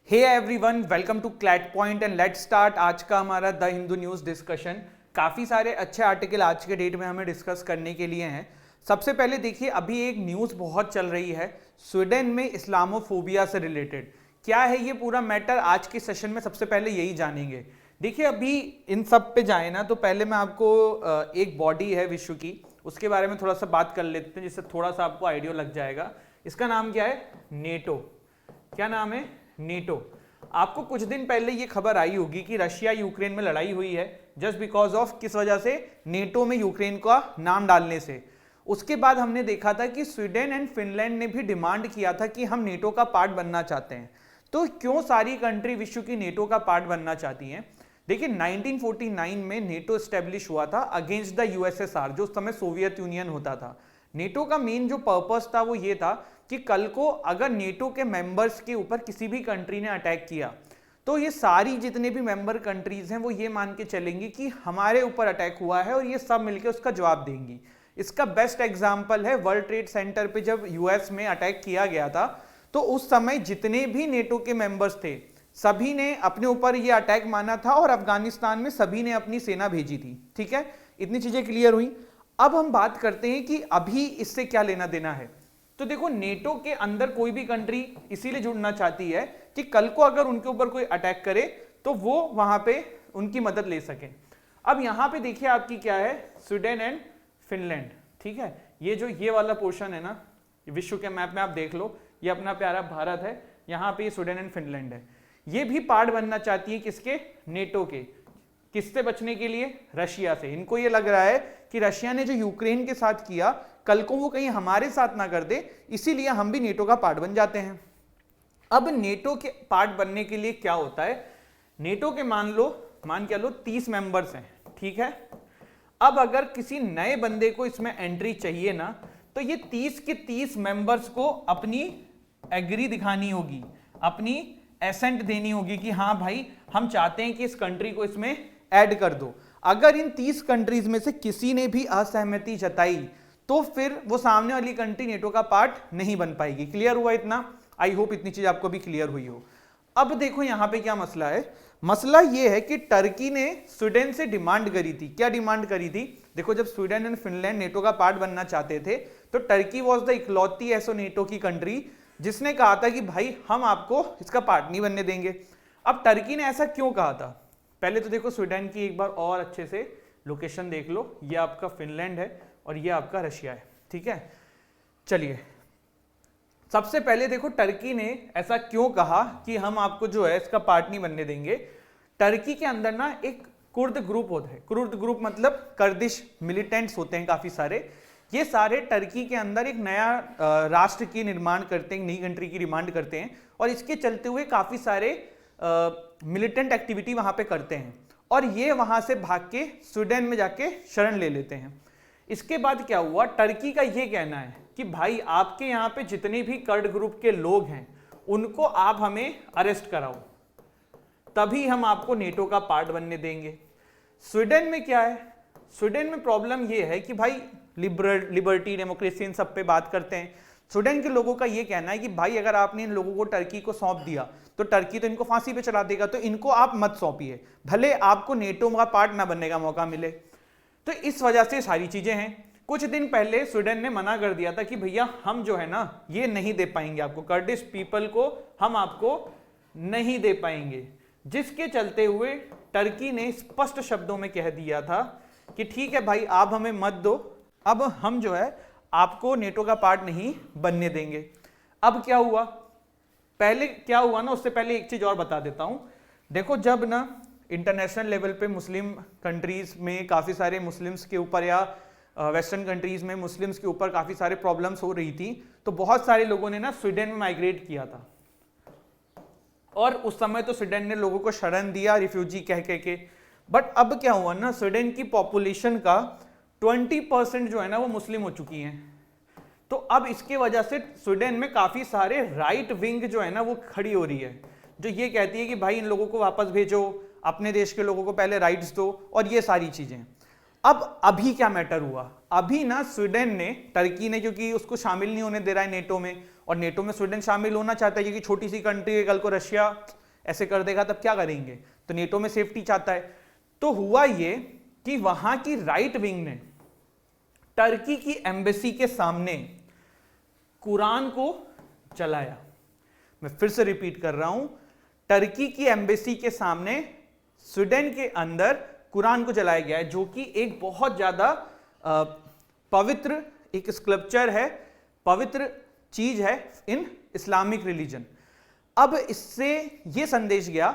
Hey everyone, welcome to CLAT point and let's start आज का हमारा द हिंदू न्यूज़ डिस्कशन। काफ़ी सारे अच्छे आर्टिकल आज के डेट में हमें डिस्कस करने के लिए हैं। सबसे पहले देखिए, अभी एक न्यूज़ बहुत चल रही है स्वीडन में इस्लामोफोबिया से रिलेटेड। क्या है ये पूरा मैटर, आज के सेशन में सबसे पहले यही जानेंगे। देखिए, अभी इन सब पे जाए ना तो पहले मैं आपको एक बॉडी है विश्व की, उसके बारे में थोड़ा सा बात कर लेते हैं जिससे थोड़ा सा आपको आइडिया लग जाएगा। इसका नाम क्या है? नेटो। क्या नाम है? नेटो। आपको कुछ दिन पहले ये खबर आई होगी कि रशिया यूक्रेन में लड़ाई हुई है जस्ट बिकॉज ऑफ किस वजह से? नेटो में यूक्रेन का नाम डालने से। उसके बाद हमने देखा था कि स्वीडन एंड फिनलैंड ने भी डिमांड किया था कि हम नेटो का पार्ट बनना चाहते हैं। तो क्यों सारी कंट्री विश्व की नेटो का पार्ट बनना चाहती हैं? देखिए, 1949 में नेटो स्टेब्लिश हुआ था अगेंस्ट द यूएसएसआर, जो उस समय सोवियत यूनियन होता था। नेटो का मेन जो पर्पस था वो ये था कि कल को अगर नेटो के मेंबर्स के ऊपर किसी भी कंट्री ने अटैक किया तो ये सारी जितने भी मेंबर कंट्रीज हैं वो ये मान के चलेंगी कि हमारे ऊपर अटैक हुआ है और ये सब मिलकर उसका जवाब देंगी। इसका बेस्ट एग्जांपल है वर्ल्ड ट्रेड सेंटर पे जब यूएस में अटैक किया गया था तो उस समय जितने भी नेटो के मेंबर्स थे सभी ने अपने ऊपर ये अटैक माना था और अफगानिस्तान में सभी ने अपनी सेना भेजी थी। ठीक है, इतनी चीजें क्लियर हुई। अब हम बात करते हैं कि अभी इससे क्या लेना देना है। तो देखो, नेटो के अंदर कोई भी कंट्री इसीलिए जुड़ना चाहती है कि कल को अगर उनके ऊपर कोई अटैक करे तो वो वहां पे उनकी मदद ले सके। अब यहां पे देखिए आपकी क्या है, स्वीडन एंड फिनलैंड। ठीक है, ये वाला पोर्शन है ना, विश्व के मैप में आप देख लो, ये अपना प्यारा भारत है, यहाँ पे ये स्वीडन एंड फिनलैंड है। ये भी पार्ट बनना चाहती है किसके? नेटो के। किससे बचने के लिए? रशिया से। इनको ये लग रहा है कि रशिया ने जो यूक्रेन के साथ किया कल को वो कहीं हमारे साथ ना कर दे, इसीलिए हम भी नेटो का पार्ट बन जाते हैं। अब नेटो के पार्ट बनने के लिए क्या होता है? नेटो के मान क्या लो 30 मेंबर्स हैं। ठीक है, अब अगर किसी नए बंदे को इसमें एंट्री चाहिए ना तो ये 30 के 30 मेंबर्स को अपनी एग्री दिखानी होगी, अपनी एसेंट देनी होगी कि हाँ भाई हम चाहते हैं कि इस कंट्री को इसमें ऐड कर दो। अगर इन 30 कंट्रीज में से किसी ने भी असहमति जताई तो फिर वो सामने वाली कंट्री नेटो का पार्ट नहीं बन पाएगी। क्लियर हुआ इतना? आई होप इतनी चीज आपको भी क्लियर हुई हो। अब देखो यहां पे क्या मसला है। मसला ये है कि टर्की ने स्वीडन से डिमांड करी थी। क्या डिमांड करी थी? देखो, जब स्वीडन एंड फिनलैंड नेटो का पार्ट बनना चाहते थे तो टर्की वॉज द इकलौती ऐसो नेटो की कंट्री जिसने कहा था कि भाई हम आपको इसका पार्ट नहीं बनने देंगे। अब टर्की ने ऐसा क्यों कहा था? पहले तो देखो स्वीडन की एक बार और अच्छे से लोकेशन देख लो, ये आपका फिनलैंड है और ये आपका रशिया है। ठीक है, चलिए सबसे पहले देखो टर्की ने ऐसा क्यों कहा कि हम आपको जो है इसका पार्ट नहीं बनने देंगे। टर्की के अंदर ना एक कुर्द ग्रुप होता है। कुर्द ग्रुप मतलब कर्दिश मिलिटेंट्स होते हैं काफी सारे। ये सारे टर्की के अंदर एक नया राष्ट्र की निर्माण करते हैं, नई कंट्री की डिमांड करते हैं और इसके चलते हुए काफी सारे मिलिटेंट एक्टिविटी वहां पे करते हैं और ये वहां से भाग के स्वीडन में जाके शरण ले लेते हैं। इसके बाद क्या हुआ, टर्की का ये कहना है कि भाई आपके यहाँ पे जितने भी कर्ड ग्रुप के लोग हैं उनको आप हमें अरेस्ट कराओ, तभी हम आपको नेटो का पार्ट बनने देंगे। स्वीडन में क्या है? स्वीडन में प्रॉब्लम ये है कि भाई लिबर्टी, डेमोक्रेसी, इन सब पे बात करते हैं। स्वीडन के लोगों का ये कहना है कि भाई अगर आपने इन लोगों को टर्की को सौंप दिया तो टर्की तो इनको फांसी पे चला देगा, तो इनको आप मत सौंपिए, भले आपको नेटो का पार्ट ना बनने का मौका मिले। तो इस वजह से सारी चीजें हैं। कुछ दिन पहले स्वीडन ने मना कर दिया था कि भैया हम जो है ना ये नहीं दे पाएंगे आपको, कर्डिश पीपल को हम आपको नहीं दे पाएंगे, जिसके चलते हुए टर्की ने स्पष्ट शब्दों में कह दिया था कि ठीक है भाई आप हमें मत दो, अब हम जो है आपको नेटो का पार्ट नहीं बनने देंगे। अब क्या हुआ? पहले क्या हुआ ना, उससे पहले एक चीज और बता देता हूं। देखो, जब ना इंटरनेशनल लेवल पे मुस्लिम कंट्रीज में काफी सारे मुस्लिम्स के ऊपर या वेस्टर्न कंट्रीज में मुस्लिम्स के ऊपर काफी सारे प्रॉब्लम्स हो रही थी तो बहुत सारे लोगों ने ना स्वीडन में माइग्रेट किया था और उस समय तो स्वीडन ने लोगों को शरण दिया रिफ्यूजी कह के। बट अब क्या हुआ ना, स्वीडन की पॉपुलेशन का 20% जो है ना वो मुस्लिम हो चुकी हैं। तो अब इसके वजह से स्वीडन में काफी सारे राइट विंग जो है ना वो खड़ी हो रही है, जो ये कहती है कि भाई इन लोगों को वापस भेजो, अपने देश के लोगों को पहले राइट्स दो और ये सारी चीजें। अब अभी क्या मैटर हुआ? अभी ना स्वीडन ने, टर्की ने, क्योंकि उसको शामिल नहीं होने दे रहा है नेटो में, और नेटो में स्वीडन शामिल होना चाहता है क्योंकि छोटी सी कंट्री है, कल को रशिया ऐसे कर देगा तब क्या करेंगे, तो नेटो में सेफ्टी चाहता है। तो हुआ ये कि वहां की राइट विंग ने टर्की की एम्बेसी के सामने कुरान को जलाया। मैं फिर से रिपीट कर रहा हूं, टर्की की एम्बेसी के सामने स्वीडन के अंदर कुरान को जलाया गया है, जो कि एक बहुत ज्यादा पवित्र एक स्कल्पचर है, पवित्र चीज है इन इस्लामिक रिलीजन। अब इससे यह संदेश गया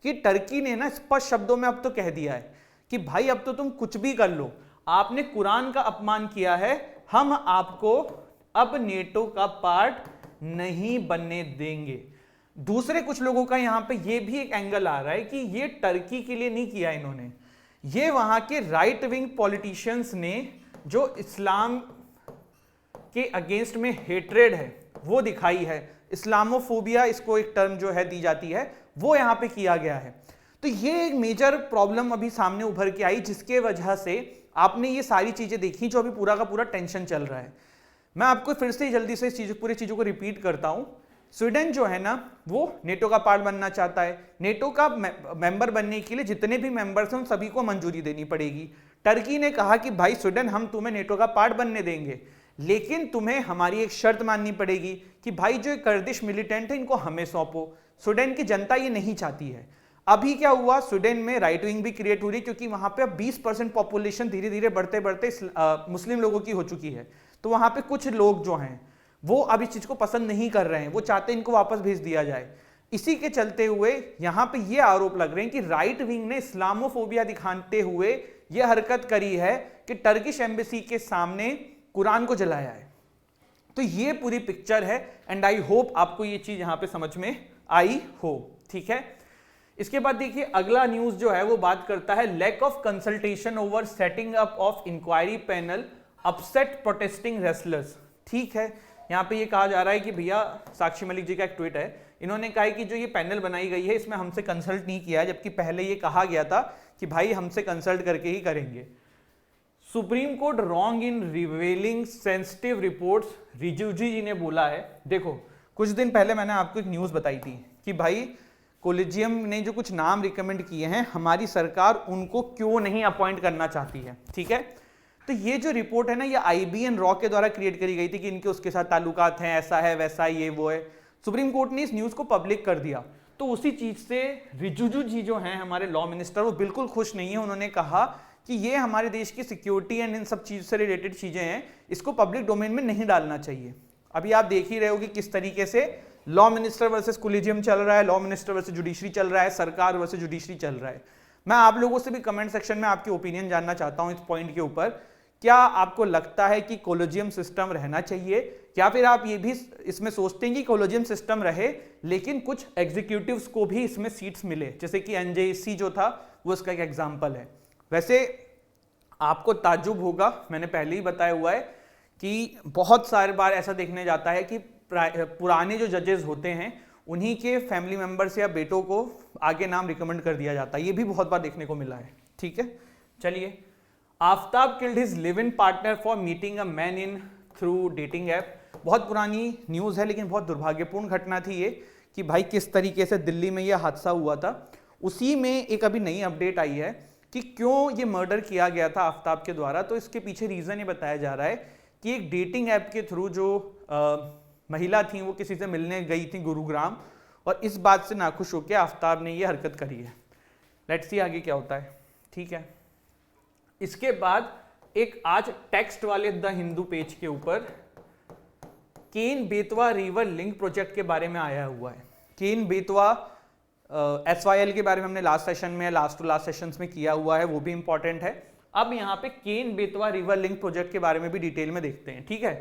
कि टर्की ने ना स्पष्ट शब्दों में अब तो कह दिया है कि भाई अब तो तुम कुछ भी कर लो, आपने कुरान का अपमान किया है, हम आपको अब नेटो का पार्ट नहीं बनने देंगे। दूसरे कुछ लोगों का यहां पे ये भी एक एंगल आ रहा है कि ये टर्की के लिए नहीं किया इन्होंने, ये वहां के राइट विंग पॉलिटिशियंस ने जो इस्लाम के अगेंस्ट में हेट्रेड है वो दिखाई है, इस्लामोफोबिया इसको एक टर्म जो है दी जाती है, वो यहां पे किया गया है। तो ये एक मेजर प्रॉब्लम अभी सामने उभर के आई, जिसके वजह से आपने ये सारी चीजें देखी जो अभी पूरा का पूरा टेंशन चल रहा है। मैं आपको फिर से जल्दी से इस पूरी चीजों को रिपीट करता हूं। स्वीडन जो है ना वो नेटो का पार्ट बनना चाहता है, नेटो का मेंबर बनने के लिए जितने भी मेंबर्स हैं उन सभी को मंजूरी देनी पड़ेगी। टर्की ने कहा कि भाई स्वीडन हम तुम्हें नेटो का पार्ट बनने देंगे, लेकिन तुम्हें हमारी एक शर्त माननी पड़ेगी कि भाई जो कर्दिश मिलिटेंट है इनको हमें सौंपो। स्वीडन की जनता ये नहीं चाहती है। अभी क्या हुआ, स्वीडन में राइट विंग भी क्रिएट हो रही, क्योंकि वहां पे अब 20% पॉपुलेशन धीरे धीरे बढ़ते बढ़ते मुस्लिम लोगों की हो चुकी है। तो वहां पे कुछ लोग जो हैं वो अब इस चीज को पसंद नहीं कर रहे हैं, वो चाहते हैं इनको वापस भेज दिया जाए। इसी के चलते हुए यहां पे ये आरोप लग रहे हैं कि राइट विंग ने इस्लामोफोबिया दिखाते हुए ये हरकत करी है कि टर्किश एम्बेसी के सामने कुरान को जलाया है। तो ये पूरी पिक्चर है एंड आई होप आपको ये चीज यहां पे समझ में आई हो। ठीक है, इसके बाद देखिए अगला न्यूज जो है वो बात करता है lack of consultation over setting up of inquiry panel upset protesting wrestlers. ठीक है, यहां पे ये कहा जा रहा है कि भैया साक्षी मलिक जी का एक ट्वीट है, इन्होंने कहा है कि जो ये पैनल बनाई गई है इसमें हमसे कंसल्ट नहीं किया, जबकि पहले ये कहा गया था कि भाई हमसे कंसल्ट करके ही करेंगे। Supreme Court wrong in revealing sensitive reports, Rijiju ji ने बोला है। देखो कुछ दिन पहले मैंने आपको एक न्यूज बताई थी कि भाई कोलिजियम ने जो कुछ नाम रिकमेंड किए हैं, हमारी सरकार उनको क्यों नहीं अपॉइंट करना चाहती है। ठीक है, तो ये जो रिपोर्ट है ना ये IBN रॉ के द्वारा क्रिएट करी गई थी कि इनके उसके साथ ताल्लुकात हैं, ऐसा है वैसा ये वो है। सुप्रीम कोर्ट ने इस न्यूज को पब्लिक कर दिया, तो उसी चीज से रिजिजू जी जो हैं हमारे लॉ मिनिस्टर वो बिल्कुल खुश नहीं है। उन्होंने कहा कि ये हमारे देश की सिक्योरिटी एंड इन सब चीज से रिलेटेड चीजें हैं, इसको पब्लिक डोमेन में नहीं डालना चाहिए। अभी आप देख ही रहे हो कि किस तरीके से लॉ मिनिस्टर वर्सेस कोलिजियम चल रहा है, लॉ मिनिस्टर वर्सेस जुडिशरी चल रहा है, सरकार वर्सेस जुडिशरी चल रहा है। मैं आप लोगों से भी कमेंट सेक्शन में आपकी ओपिनियन जानना चाहता हूं इस पॉइंट के ऊपर। क्या आपको लगता है कि कोलिजियम सिस्टम रहना चाहिए, या फिर आप ये भी इसमें सोचते हैं कि कोलिजियम सिस्टम रहे लेकिन कुछ एग्जीक्यूटिव्स को भी इसमें सीट्स मिले, जैसे कि NJC जो था वो इसका एक एग्जाम्पल है। वैसे आपको ताज्जुब होगा, मैंने पहले ही बताया हुआ है कि बहुत सारे बार ऐसा देखने जाता है कि पुराने जो जजेस होते हैं उन्हीं के फैमिली मेंबर्स या बेटों को आगे नाम रिकमेंड कर दिया जाता है, ये भी बहुत बार देखने को मिला है। ठीक है, चलिए। Aftab killed his live in partner for meeting a man in through dating app. बहुत पुरानी न्यूज़ है लेकिन बहुत दुर्भाग्यपूर्ण घटना थी ये कि भाई किस तरीके से दिल्ली में यह हादसा हुआ था। उसी में एक अभी नई अपडेट आई है कि क्यों ये मर्डर किया गया था आफ्ताब के द्वारा। तो इसके पीछे रीज़न ये बताया जा रहा है कि एक डेटिंग ऐप के थ्रू जो महिला थी वो किसी से मिलने गई थी गुरुग्राम, और इस बात से नाखुश होकर आफ्ताब ने ये हरकत करी है। लेट्स सी आगे क्या होता है। ठीक है, इसके बाद एक आज टेक्स्ट वाले द हिंदू पेज के ऊपर Ken Betwa river link project के बारे में आया हुआ है। केन बेतवा SYL के बारे में हमने लास्ट सेशन में लास्ट टू लास्ट सेशंस में किया हुआ है, वो भी इंपॉर्टेंट है। अब यहाँ पे Ken Betwa river link project के बारे में भी डिटेल में देखते हैं। ठीक है,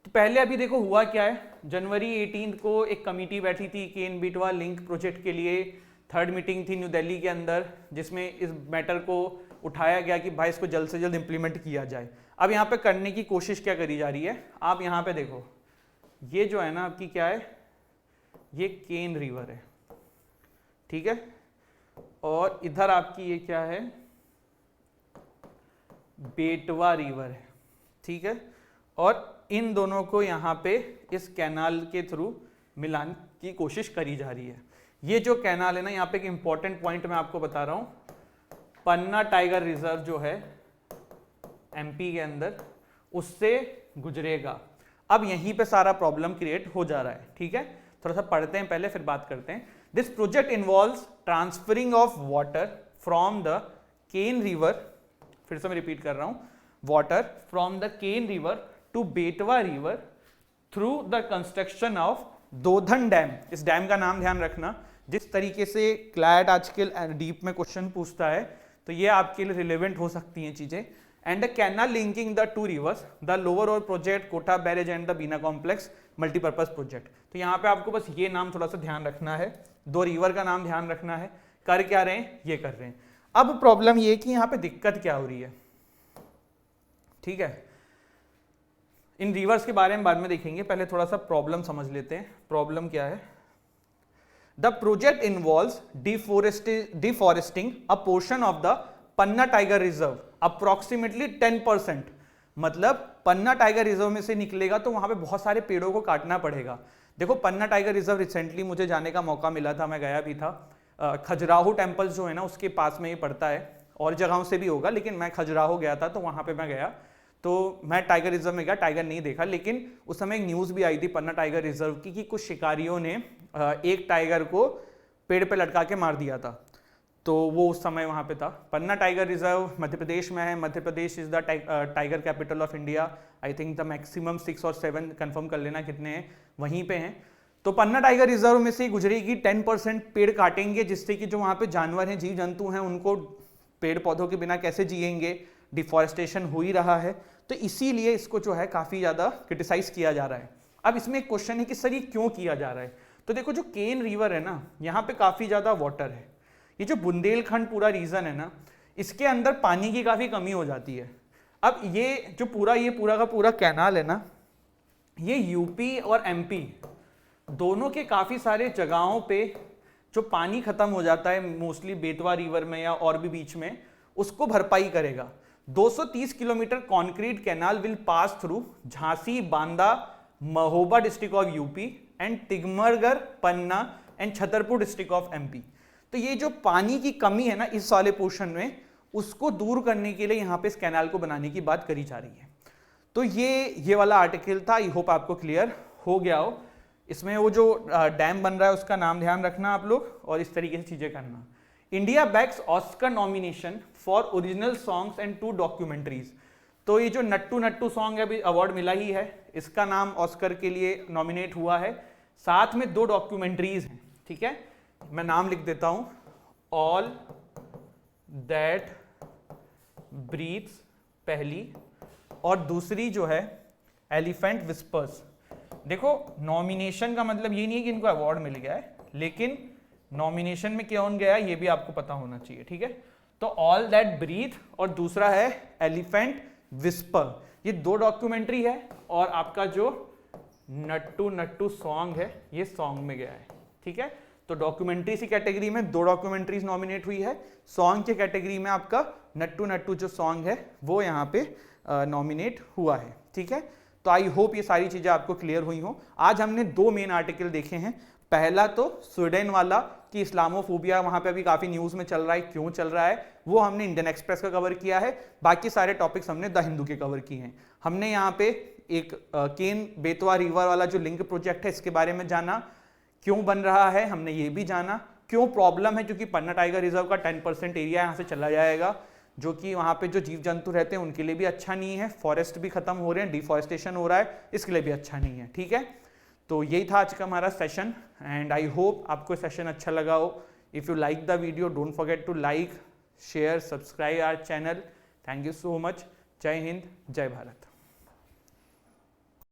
तो पहले अभी देखो हुआ क्या है। जनवरी 18 को एक कमेटी बैठी थी केन बेतवा लिंक प्रोजेक्ट के लिए, 3rd मीटिंग थी न्यू दिल्ली के अंदर, जिसमें इस मैटर को उठाया गया कि भाई इसको जल्द से जल्द इंप्लीमेंट किया जाए। अब यहाँ पे करने की कोशिश क्या करी जा रही है, आप यहाँ पे देखो, ये जो है ना आपकी क्या है, ये केन रिवर है। ठीक है, और इधर आपकी ये क्या है, बेतवा रिवर है। ठीक है, और इन दोनों को यहाँ पे इस कैनाल के थ्रू मिलाने की कोशिश करी जा रही है। ये जो कैनाल है ना, यहाँ पे एक इंपॉर्टेंट पॉइंट मैं आपको बता रहा हूं, पन्ना टाइगर रिजर्व जो है एमपी के अंदर, उससे गुजरेगा। अब यहीं पे सारा प्रॉब्लम क्रिएट हो जा रहा है, ठीक है। थोड़ा सा पढ़ते हैं पहले, फिर बात करते हैं। This project involves transferring of water from the Ken river, फिर से मैं रिपीट कर रहा हूं, water from the Ken river to Betwa river through the construction of Daudhan dam. इस डैम का नाम ध्यान रखना, जिस तरीके से क्लैट आजकल डीप में क्वेश्चन पूछता है तो ये आपके लिए रिलेवेंट हो सकती हैं चीजें। And the canal linking the two rivers, the lower Orr project Kota barrage and the Bina complex multipurpose project. तो यहाँ पे आपको बस ये नाम थोड़ा सा ध्यान रखना है, दो रिवर का नाम ध्यान रखना है। कर क्या रहे हैं, ये कर रहे हैं। अब प्रॉब्लम ये कि यहाँ पे दिक्कत क्या हो रही है, ठीक है। इन रिवर्स के बारे में बाद में देखेंगे, पहले थोड़ा सा प्रॉब्लम समझ लेते हैं। प्रॉब्लम क्या है? The project involves deforesting a portion of the Panna tiger reserve approximately 10%। मतलब पन्ना टाइगर रिजर्व में से निकलेगा तो वहां पे बहुत सारे पेड़ों को काटना पड़ेगा। देखो, पन्ना टाइगर रिजर्व रिसेंटली मुझे जाने का मौका मिला था, मैं गया भी था। खजुराहो टेम्पल जो है ना, उसके पास में ये पड़ता है, और जगहों से भी होगा, लेकिन मैं खजुराहो गया था तो वहां पे मैं गया, तो मैं टाइगर रिजर्व में गया, टाइगर नहीं देखा। लेकिन उस समय एक न्यूज भी आई थी पन्ना टाइगर रिजर्व की कि कुछ शिकारियों ने एक टाइगर को पेड़ पे लटका के मार दिया था, तो वो उस समय वहां पे था। पन्ना टाइगर रिजर्व मध्य प्रदेश में है। Madhya Pradesh is the tiger capital of India. I think the maximum 6 और 7 कंफर्म कर लेना कितने हैं, वहीं पे हैं। तो पन्ना टाइगर रिजर्व में से गुजरेगी, 10% पेड़ काटेंगे, जिससे कि जो वहां पे जानवर हैं, जीव जंतु हैं, उनको पेड़ पौधों के बिना कैसे जिएंगे, डिफॉरेस्टेशन हो ही रहा है। तो इसीलिए इसको जो है काफी ज्यादा क्रिटिसाइज किया जा रहा है। अब इसमें एक क्वेश्चन है कि सर ये क्यों किया जा रहा है? तो देखो, जो केन रिवर है ना, यहाँ पे काफी ज्यादा वाटर है। ये जो बुंदेलखंड पूरा रीजन है ना, इसके अंदर पानी की काफी कमी हो जाती है। अब ये जो पूरा का पूरा कैनाल है ना, ये यूपी और एमपी दोनों के काफी सारे जगहों पे जो पानी खत्म हो जाता है, मोस्टली बेतवा रिवर में या और भी बीच में, उसको भरपाई करेगा। 230 kilometre concrete canal will pass through Jhansi, Banda, Mahoba district of UP and Tikamgarh, Panna and Chhatarpur district of MP. तो ये जो पानी की कमी है ना इस वाले पोर्शन में, उसको दूर करने के लिए यहाँ पे इस कैनाल को बनाने की बात करी जा रही है। तो ये वाला आर्टिकल था, आई होप आपको क्लियर हो गया हो। इसमें वो जो डैम बन रहा है उसका नाम ध्यान रखना आप लोग, और इस तरीके से चीजें करना। India backs Oscar nomination for original songs and 2 documentaries. तो ये जो नट्टू नट्टू सॉन्ग है, अभी अवार्ड मिला ही है, इसका नाम ऑस्कर के लिए नॉमिनेट हुआ है। साथ में 2 डॉक्यूमेंट्रीज हैं, ठीक है। मैं नाम लिख देता हूं, ऑल दैट ब्रीथ्स पहली, और दूसरी जो है एलिफेंट विस्पर्स। देखो, नॉमिनेशन का मतलब ये नहीं है कि इनको अवार्ड मिल गया है, लेकिन नॉमिनेशन में कौन गया है ये भी आपको पता होना चाहिए, ठीक है। तो ऑल दैट ब्रीथ और दूसरा है एलिफेंट विस्पर, ये 2 डॉक्यूमेंट्री है। और आपका जो नट्टू नट्टू सॉन्ग है, ये सॉन्ग में गया है, ठीक है। तो डॉक्यूमेंट्री की कैटेगरी में 2 डॉक्यूमेंट्रीज नॉमिनेट हुई है, सॉन्ग की कैटेगरी में आपका नट्टू नट्टू जो सॉन्ग है वो यहाँ पे नॉमिनेट हुआ है, ठीक है। तो आई होप ये सारी चीजें आपको क्लियर हुई हो। आज हमने 2 मेन आर्टिकल देखे हैं। पहला तो स्वीडन वाला कि इस्लामोफोबिया वहां पे अभी काफी न्यूज में चल रहा है, क्यों चल रहा है, वो हमने इंडियन एक्सप्रेस का कवर किया है। बाकी सारे टॉपिक्स हमने द हिंदू के कवर किए हैं। हमने यहाँ पे एक केन बेतवा रिवर वाला जो लिंक प्रोजेक्ट है, इसके बारे में जाना, क्यों बन रहा है हमने ये भी जाना, क्यों प्रॉब्लम है, क्योंकि पन्ना टाइगर रिजर्व का 10% एरिया यहाँ से चला जाएगा, जो कि वहाँ पे जो जीव जंतु रहते हैं उनके लिए भी अच्छा नहीं है। फॉरेस्ट भी खत्म हो रहे हैं, डिफॉरेस्टेशन हो रहा है, इसके लिए भी अच्छा नहीं है, ठीक है। तो यही था आज का हमारा सेशन, एंड आई होप आपको सेशन अच्छा लगा हो। If you like the video, don't forget to like, share, subscribe our channel. Thank you so much. जय हिंद, जय भारत।